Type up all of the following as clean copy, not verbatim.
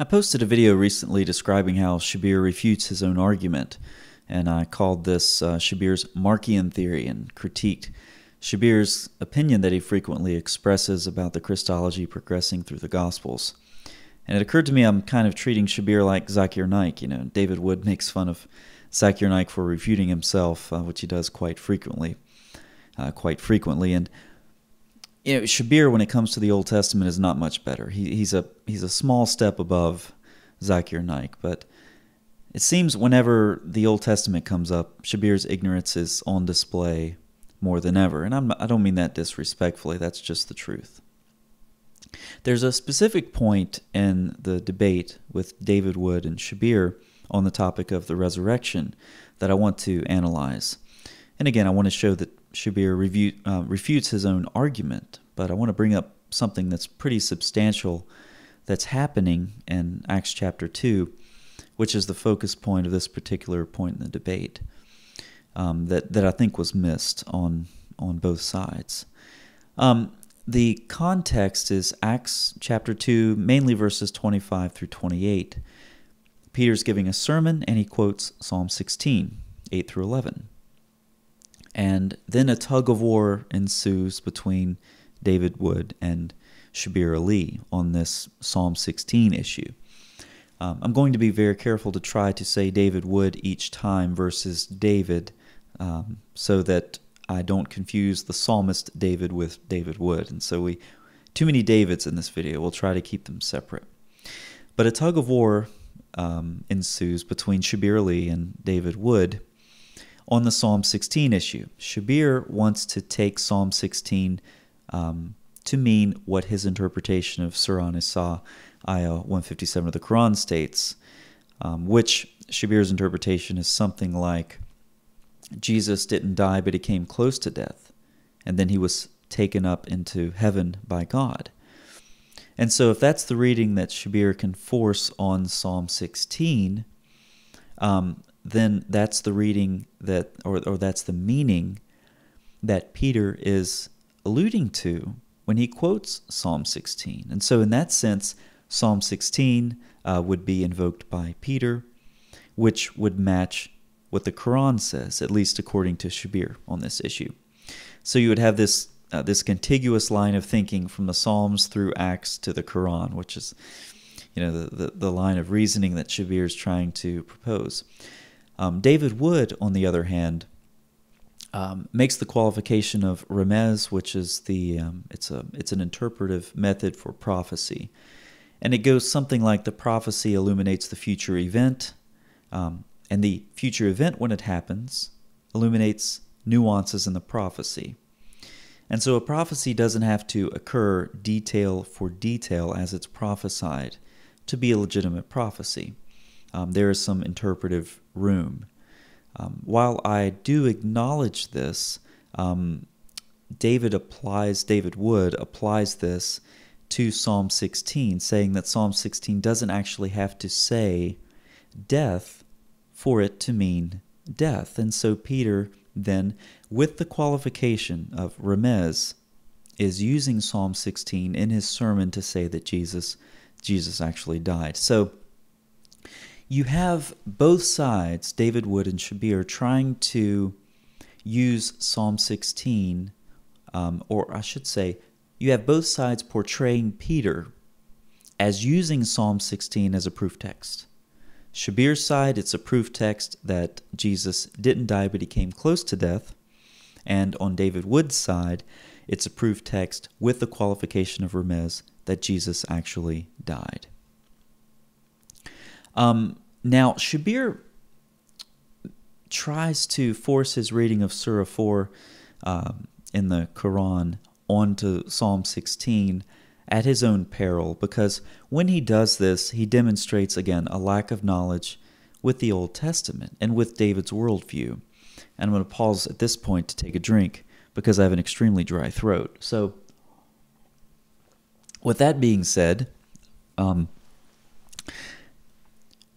I posted a video recently describing how Shabir refutes his own argument, and I called this Shabir's Markian theory and critiqued Shabir's opinion that he frequently expresses about the Christology progressing through the Gospels. And it occurred to me I'm kind of treating Shabir like Zakir Naik. David Wood makes fun of Zakir Naik for refuting himself, which he does quite frequently. And Shabir, when it comes to the Old Testament, is not much better. He's a small step above Zakir Naik, but it seems whenever the Old Testament comes up, Shabir's ignorance is on display more than ever. And I don't mean that disrespectfully, that's just the truth. There's a specific point in the debate with David Wood and Shabir on the topic of the resurrection that I want to analyze. And again, I want to show that Shabir refutes his own argument, but I want to bring up something that's pretty substantial that's happening in Acts chapter 2, which is the focus point of this particular point in the debate, that I think was missed on both sides. The context is Acts chapter 2, mainly verses 25 through 28. Peter's giving a sermon, and he quotes Psalm 16, 8 through 11. And then a tug-of-war ensues between David Wood and Shabbir Ali on this Psalm 16 issue. I'm going to be very careful to try to say David Wood each time versus David, so that I don't confuse the psalmist David with David Wood. And so too many Davids in this video. We'll try to keep them separate. But a tug-of-war ensues between Shabbir Ali and David Wood on the Psalm 16 issue. Shabir wants to take Psalm 16 to mean what his interpretation of Surah Nisa, Ayah 157 of the Quran states, which Shabir's interpretation is something like, Jesus didn't die, but he came close to death, and then he was taken up into heaven by God. And so if that's the reading that Shabir can force on Psalm 16, then that's the reading that, or that's the meaning that Peter is alluding to when he quotes Psalm 16. And so in that sense, Psalm 16 would be invoked by Peter, which would match what the Quran says, at least according to Shabir on this issue. So you would have this contiguous line of thinking from the Psalms through Acts to the Quran, which is the line of reasoning that Shabir is trying to propose. David Wood, on the other hand, makes the qualification of Ramez, which is it's an interpretive method for prophecy, and it goes something like the prophecy illuminates the future event, and the future event, when it happens, illuminates nuances in the prophecy. And so a prophecy doesn't have to occur detail for detail as it's prophesied to be a legitimate prophecy. There is some interpretive room. While I do acknowledge this, David Wood applies this to Psalm 16, saying that Psalm 16 doesn't actually have to say death for it to mean death. And so Peter then, with the qualification of Ramez, is using Psalm 16 in his sermon to say that Jesus actually died. So you have both sides, David Wood and Shabir, trying to use Psalm 16, or I should say, you have both sides portraying Peter as using Psalm 16 as a proof text. Shabir's side, it's a proof text that Jesus didn't die, but he came close to death. And on David Wood's side, it's a proof text with the qualification of Ramez that Jesus actually died. Now, Shabir tries to force his reading of Surah 4 in the Quran onto Psalm 16 at his own peril, because when he does this, he demonstrates, again, a lack of knowledge with the Old Testament and with David's worldview. And I'm going to pause at this point to take a drink because I have an extremely dry throat. So, with that being said,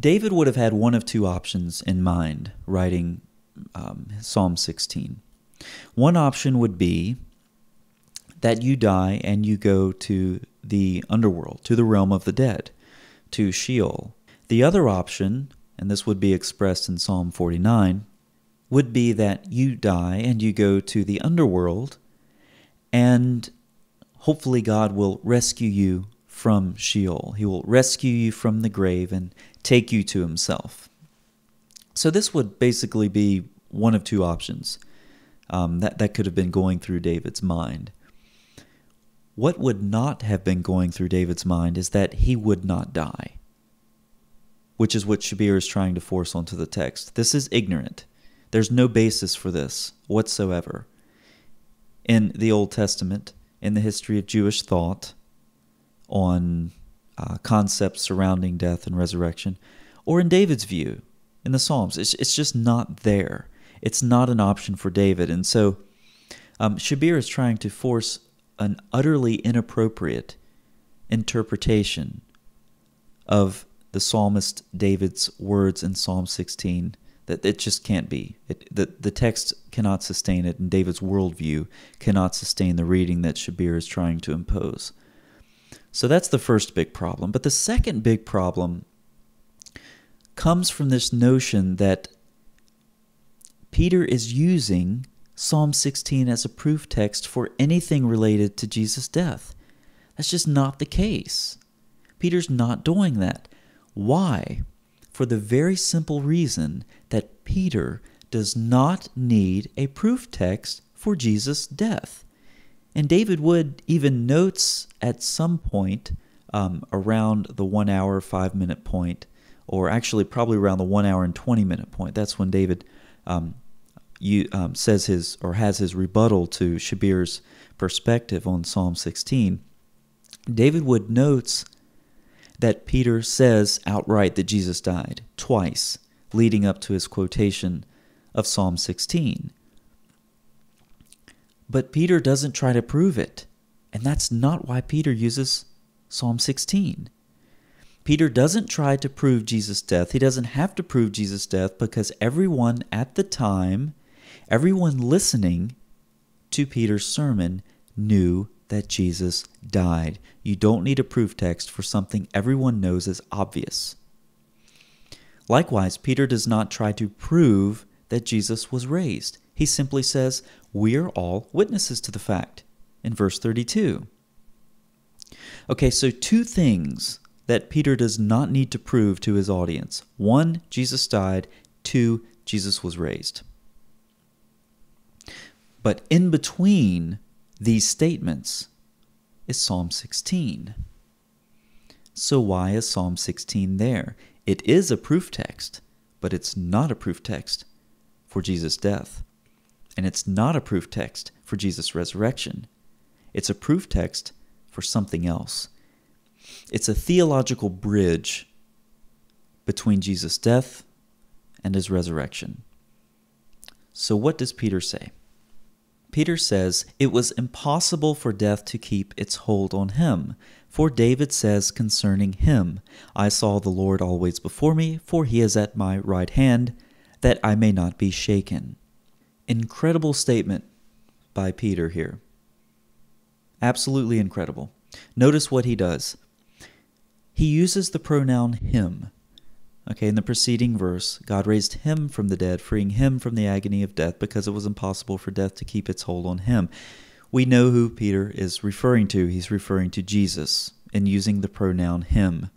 David would have had one of two options in mind writing Psalm 16. One option would be that you die and you go to the underworld, to the realm of the dead, to Sheol. The other option, and this would be expressed in Psalm 49, would be that you die and you go to the underworld, and hopefully God will rescue you from Sheol. He will rescue you from the grave and take you to himself. So this would basically be one of two options that could have been going through David's mind. What would not have been going through David's mind is that he would not die, which is what Shabir is trying to force onto the text. This is ignorant. There's no basis for this whatsoever. In the Old Testament, in the history of Jewish thought on concepts surrounding death and resurrection, or in David's view, in the Psalms, it's just not there. It's not an option for David. And so Shabir is trying to force an utterly inappropriate interpretation of the psalmist David's words in Psalm 16, that it just can't be. The text cannot sustain it, and David's worldview cannot sustain the reading that Shabir is trying to impose. So that's the first big problem. But the second big problem comes from this notion that Peter is using Psalm 16 as a proof text for anything related to Jesus' death. That's just not the case. Peter's not doing that. Why? For the very simple reason that Peter does not need a proof text for Jesus' death. And David Wood even notes at some point around the 1 hour, 5 minute point, or actually probably around the 1 hour and 20 minute point. That's when David says has his rebuttal to Shabir's perspective on Psalm 16. David Wood notes that Peter says outright that Jesus died twice, leading up to his quotation of Psalm 16. But Peter doesn't try to prove it, and that's not why Peter uses Psalm 16. Peter doesn't try to prove Jesus' death. He doesn't have to prove Jesus' death because everyone at the time, everyone listening to Peter's sermon knew that Jesus died. You don't need a proof text for something everyone knows is obvious. Likewise, Peter does not try to prove that Jesus was raised. He simply says, "We are all witnesses to the fact," in verse 32. Okay, so two things that Peter does not need to prove to his audience. One, Jesus died. Two, Jesus was raised. But in between these statements is Psalm 16. So why is Psalm 16 there? It is a proof text, but it's not a proof text for Jesus' death. And it's not a proof text for Jesus' resurrection. It's a proof text for something else. It's a theological bridge between Jesus' death and his resurrection. So what does Peter say? Peter says, "It was impossible for death to keep its hold on him. For David says concerning him, I saw the Lord always before me, for he is at my right hand, that I may not be shaken." Incredible statement by Peter here. Absolutely incredible. Notice what he does. He uses the pronoun him. Okay, in the preceding verse, God raised him from the dead, freeing him from the agony of death because it was impossible for death to keep its hold on him. We know who Peter is referring to. He's referring to Jesus and using the pronoun him.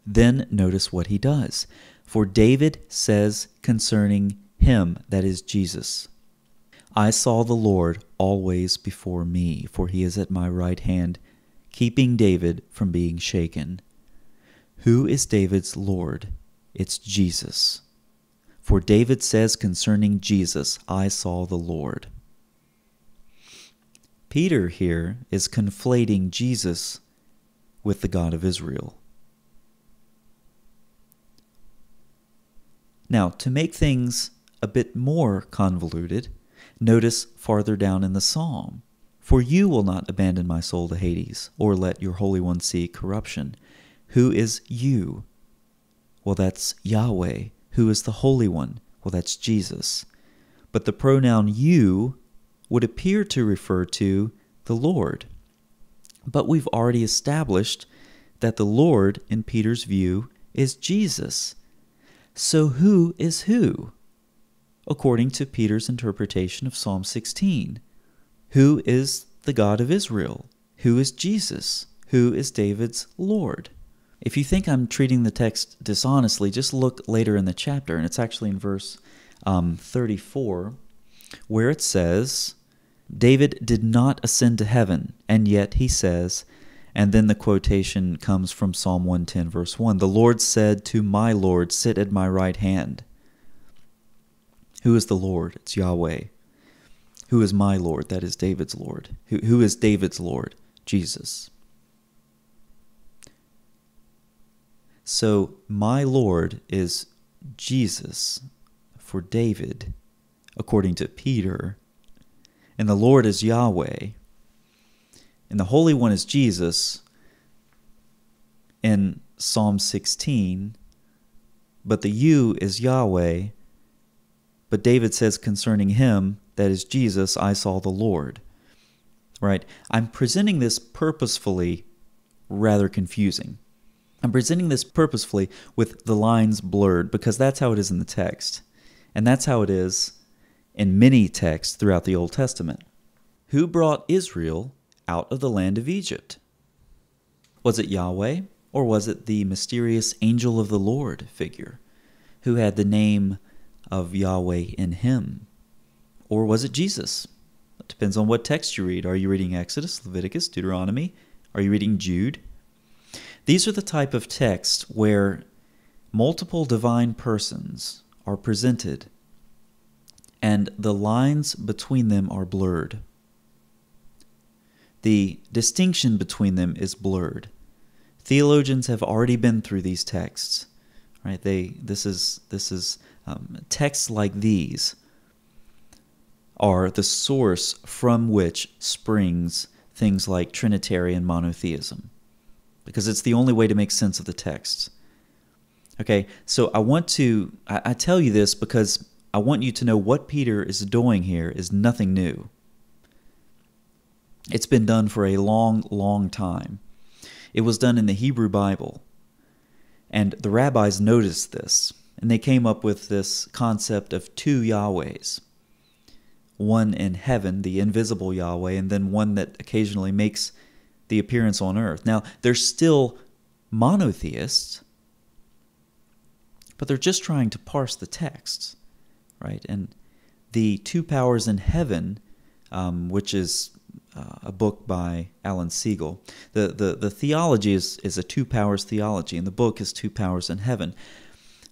Then notice what he does. For David says concerning him, that is Jesus, I saw the Lord always before me, for he is at my right hand, keeping David from being shaken. Who is David's Lord? It's Jesus. For David says concerning Jesus, I saw the Lord. Peter here is conflating Jesus with the God of Israel. Now, to make things a bit more convoluted, notice farther down in the psalm, for you will not abandon my soul to Hades, or let your Holy One see corruption. Who is you? Well, that's Yahweh. Who is the Holy One? Well, that's Jesus. But the pronoun you would appear to refer to the Lord. But we've already established that the Lord, in Peter's view, is Jesus. So who is who? According to Peter's interpretation of Psalm 16. Who is the God of Israel? Who is Jesus? Who is David's Lord? If you think I'm treating the text dishonestly, just look later in the chapter, and it's actually in verse 34, where it says, David did not ascend to heaven, and yet he says, and then the quotation comes from Psalm 110, verse 1, the Lord said to my Lord, sit at my right hand. Who is the Lord? It's Yahweh. Who is my Lord? That is David's Lord. Who is David's Lord? Jesus. So my Lord is Jesus for David, according to Peter, and the Lord is Yahweh, and the Holy One is Jesus in Psalm 16, but the you is Yahweh, but David says concerning him, that is Jesus, I saw the Lord. Right? I'm presenting this purposefully rather confusing. I'm presenting this purposefully with the lines blurred because that's how it is in the text. And that's how it is in many texts throughout the Old Testament. Who brought Israel out of the land of Egypt? Was it Yahweh, or was it the mysterious angel of the Lord figure who had the name of Yahweh in him? Or was it Jesus? It depends on what text you read. Are you reading Exodus, Leviticus, Deuteronomy? Are you reading Jude? These are the type of texts where multiple divine persons are presented and the lines between them are blurred. The distinction between them is blurred. Theologians have already been through these texts, right? Texts like these are the source from which springs things like Trinitarian monotheism, because it's the only way to make sense of the text. Okay, so I tell you this because I want you to know what Peter is doing here is nothing new. It's been done for a long, long time. It was done in the Hebrew Bible, and the rabbis noticed this, and they came up with this concept of two Yahwehs. One in heaven, the invisible Yahweh, and then one that occasionally makes the appearance on earth. Now, they're still monotheists, but they're just trying to parse the texts, right? And the two powers in heaven, which is a book by Alan Siegel, the theology is a two powers theology, and the book is Two Powers in Heaven,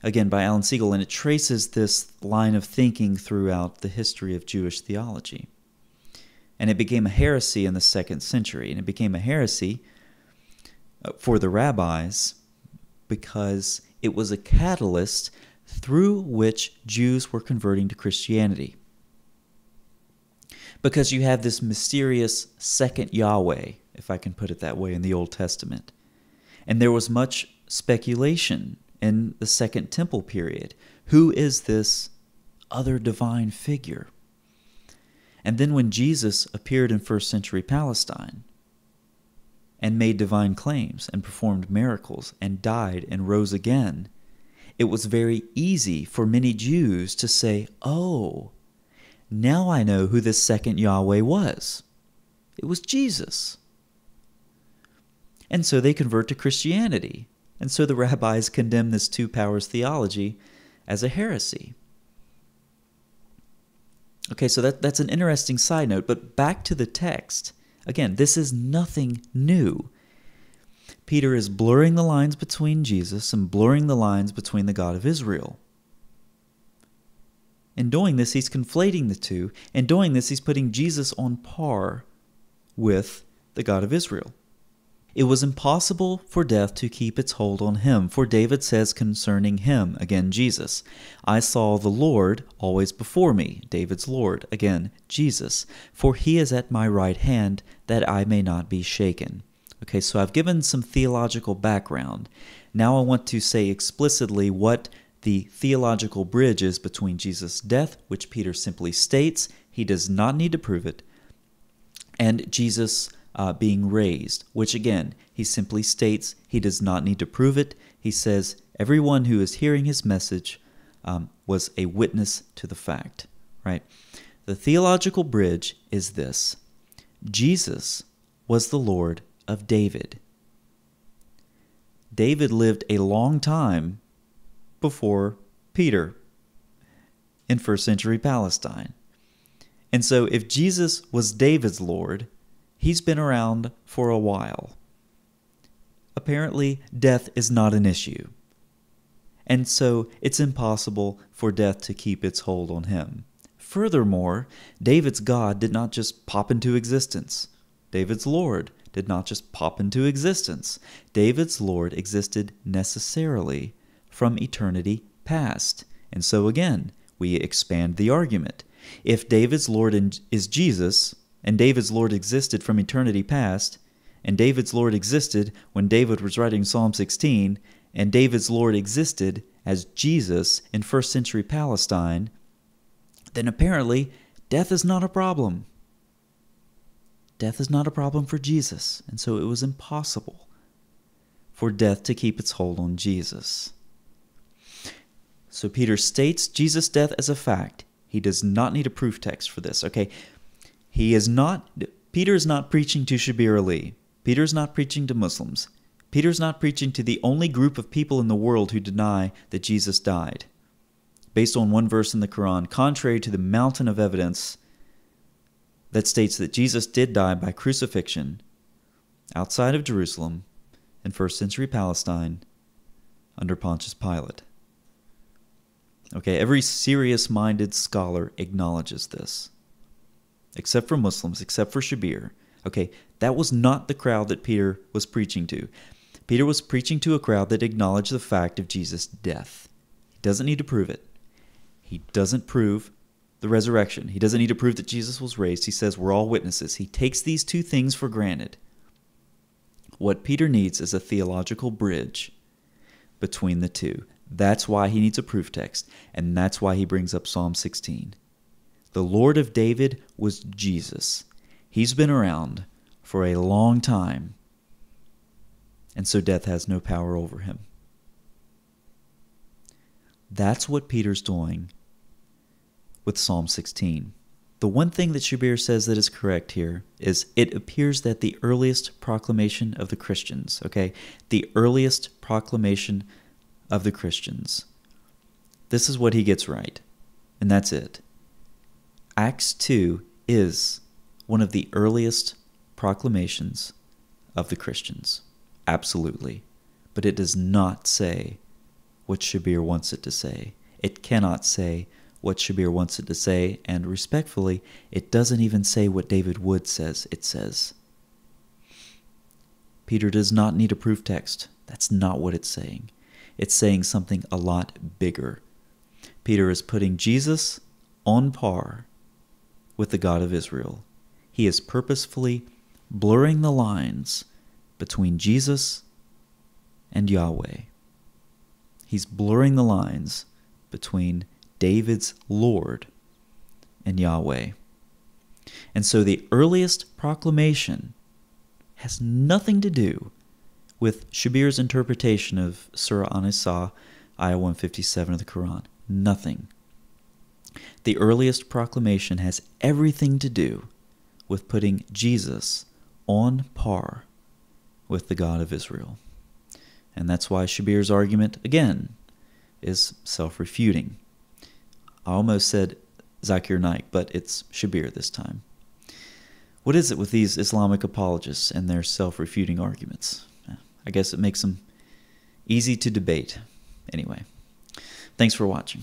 again by Alan Siegel, and it traces this line of thinking throughout the history of Jewish theology. And it became a heresy in the 2nd century, and it became a heresy for the rabbis because it was a catalyst through which Jews were converting to Christianity. Because you have this mysterious second Yahweh, if I can put it that way, in the Old Testament. And there was much speculation in the Second Temple period. Who is this other divine figure? And then when Jesus appeared in 1st century Palestine and made divine claims and performed miracles and died and rose again, it was very easy for many Jews to say, oh, now I know who this second Yahweh was. It was Jesus. And so they convert to Christianity. And so the rabbis condemn this two powers theology as a heresy. Okay, so that's an interesting side note, but back to the text. Again, this is nothing new. Peter is blurring the lines between Jesus and blurring the lines between the God of Israel. In doing this, he's conflating the two. In doing this, he's putting Jesus on par with the God of Israel. It was impossible for death to keep its hold on him, for David says concerning him, again Jesus, I saw the Lord always before me, David's Lord, again Jesus, for he is at my right hand, that I may not be shaken. Okay, so I've given some theological background. Now I want to say explicitly what the theological bridge is between Jesus' death, which Peter simply states, he does not need to prove it, and Jesus' being raised, which again, he simply states he does not need to prove it. He says everyone who is hearing his message was a witness to the fact, right? The theological bridge is this: Jesus was the Lord of David. David lived a long time before Peter in first century Palestine. And so if Jesus was David's Lord, he's been around for a while. Apparently, death is not an issue. And so it's impossible for death to keep its hold on him. Furthermore, David's God did not just pop into existence. David's Lord did not just pop into existence. David's Lord existed necessarily from eternity past. And so again, we expand the argument. If David's Lord is Jesus, and David's Lord existed from eternity past, and David's Lord existed when David was writing Psalm 16, and David's Lord existed as Jesus in first century Palestine, then apparently death is not a problem. Death is not a problem for Jesus, and so it was impossible for death to keep its hold on Jesus. So Peter states Jesus' death as a fact. He does not need a proof text for this, okay? Peter is not preaching to Shabir Ali. Peter is not preaching to Muslims. Peter is not preaching to the only group of people in the world who deny that Jesus died, based on one verse in the Quran, contrary to the mountain of evidence that states that Jesus did die by crucifixion outside of Jerusalem in first century Palestine under Pontius Pilate. Okay, every serious-minded scholar acknowledges this, except for Muslims, except for Shabir. Okay, that was not the crowd that Peter was preaching to. Peter was preaching to a crowd that acknowledged the fact of Jesus' death. He doesn't need to prove it. He doesn't prove the resurrection. He doesn't need to prove that Jesus was raised. He says we're all witnesses. He takes these two things for granted. What Peter needs is a theological bridge between the two. That's why he needs a proof text, and that's why he brings up Psalm 16. The Lord of David was Jesus. He's been around for a long time, and so death has no power over him. That's what Peter's doing with Psalm 16. The one thing that Shabir says that is correct here is it appears that the earliest proclamation of the Christians, okay, the earliest proclamation of the Christians, this is what he gets right, and that's it. Acts 2 is one of the earliest proclamations of the Christians, absolutely, but it does not say what Shabir wants it to say. It cannot say what Shabir wants it to say, and respectfully, it doesn't even say what David Wood says it says. Peter does not need a proof text. That's not what it's saying. It's saying something a lot bigger. Peter is putting Jesus on par with the God of Israel. He is purposefully blurring the lines between Jesus and Yahweh. He's blurring the lines between David's Lord and Yahweh. And so the earliest proclamation has nothing to do with Shabir's interpretation of Surah An-Nisa, Ayah 157 of the Quran. Nothing. The earliest proclamation has everything to do with putting Jesus on par with the God of Israel. And that's why Shabir's argument, again, is self-refuting. I almost said Zakir Naik, but it's Shabir this time. What is it with these Islamic apologists and their self-refuting arguments? I guess it makes them easy to debate. Anyway, thanks for watching.